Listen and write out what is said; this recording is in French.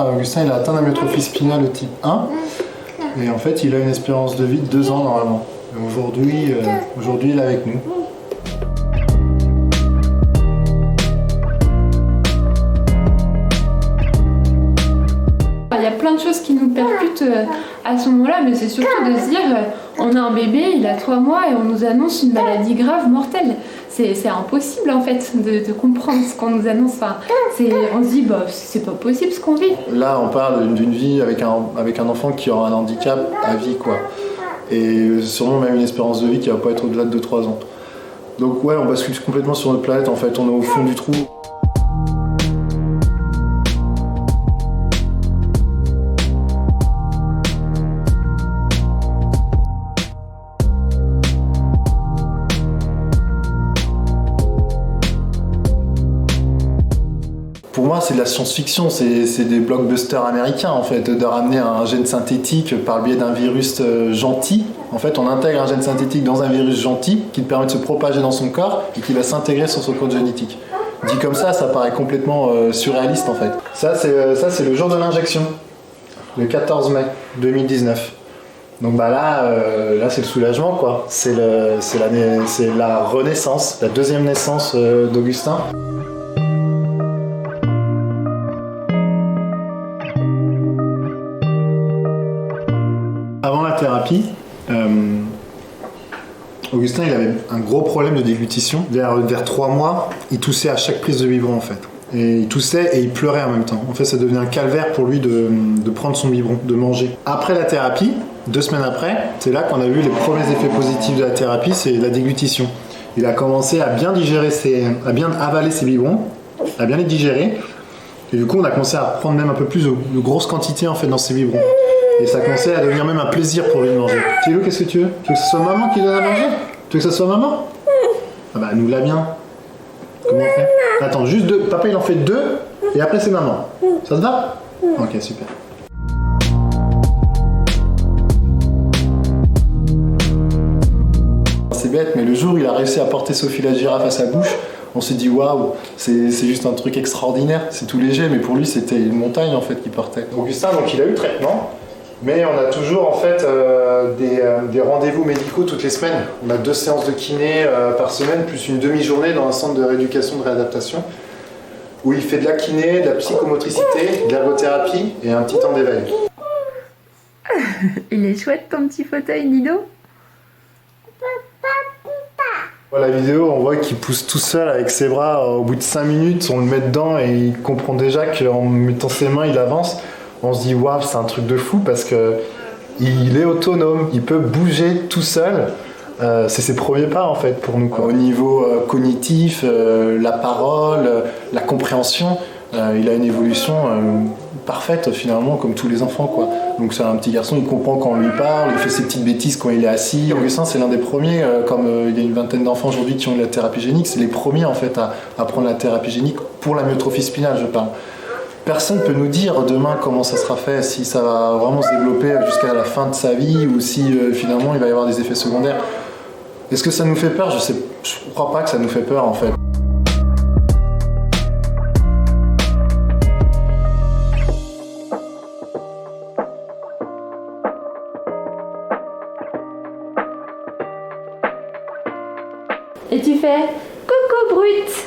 Augustin, il a atteint la myotrophie spinale de type 1 et en fait il a une espérance de vie de 2 ans normalement. Aujourd'hui, il est avec nous. Il y a plein de choses qui nous percutent à ce moment-là, mais c'est surtout de se dire on a un bébé, il a 3 mois et on nous annonce une maladie grave, mortelle. C'est impossible en fait de comprendre ce qu'on nous annonce. Enfin, on se dit bah, c'est pas possible ce qu'on vit. Là on parle d'une vie avec un enfant qui aura un handicap à vie quoi. Et sûrement même une espérance de vie qui va pas être au-delà de 2-3 ans. Donc ouais, on bascule complètement sur notre planète en fait, on est au fond du trou. Pour moi, c'est de la science-fiction, c'est des blockbusters américains en fait, de ramener un gène synthétique par le biais d'un virus gentil. En fait, on intègre un gène synthétique dans un virus gentil qui te permet de se propager dans son corps et qui va s'intégrer sur son code génétique. Dit comme ça paraît complètement surréaliste en fait. Ça, c'est le jour de l'injection, le 14 mai 2019. Donc bah là c'est le soulagement quoi. C'est la renaissance, la deuxième naissance d'Augustin. Avant la thérapie, Augustin il avait un gros problème de déglutition. Vers 3 mois, il toussait à chaque prise de biberon en fait. Et il toussait et il pleurait en même temps. En fait, ça devenait un calvaire pour lui de prendre son biberon, de manger. Après la thérapie, 2 semaines après, c'est là qu'on a vu les premiers effets positifs de la thérapie, c'est la déglutition. Il a commencé à bien digérer à bien avaler ses biberons, à bien les digérer. Et du coup, on a commencé à prendre même un peu plus de grosses quantités en fait dans ses biberons. Et ça commençait à devenir même un plaisir pour lui de manger. Kilo, qu'est-ce que tu veux? Tu veux que ce soit maman qui donne à manger? Tu veux que ce soit maman? Ah bah, nous l'a bien. Comment on fait? Attends, juste 2. Papa, il en fait 2, et après, c'est maman. Ça te va? Ok, super. C'est bête, mais le jour où il a réussi à porter Sophie la girafe à sa bouche, on s'est dit waouh, c'est juste un truc extraordinaire. C'est tout léger, mais pour lui, c'était une montagne en fait qu'il portait. Augustin, donc il a eu le traitement. Mais on a toujours en fait des rendez-vous médicaux toutes les semaines. On a 2 séances de kiné par semaine, plus une demi-journée dans un centre de rééducation de réadaptation, où il fait de la kiné, de la psychomotricité, de l'ergothérapie et un petit temps d'éveil. Il est chouette ton petit fauteuil, Nido. La vidéo, on voit qu'il pousse tout seul avec ses bras. Au bout de 5 minutes, on le met dedans et il comprend déjà qu'en mettant ses mains, il avance. On se dit waouh, c'est un truc de fou parce que il est autonome, il peut bouger tout seul. C'est ses premiers pas en fait pour nous quoi. Au niveau cognitif, la parole, la compréhension, il a une évolution parfaite finalement comme tous les enfants quoi. Donc c'est un petit garçon, il comprend quand on lui parle, il fait ses petites bêtises quand il est assis. Augustin c'est l'un des premiers, comme il y a une vingtaine d'enfants aujourd'hui qui ont eu la thérapie génique, c'est les premiers en fait à prendre la thérapie génique pour la myotrophie spinale je parle. Personne ne peut nous dire demain comment ça sera fait, si ça va vraiment se développer jusqu'à la fin de sa vie ou si finalement il va y avoir des effets secondaires. Est-ce que ça nous fait peur? Je crois pas que ça nous fait peur en fait. Et tu fais coucou brute.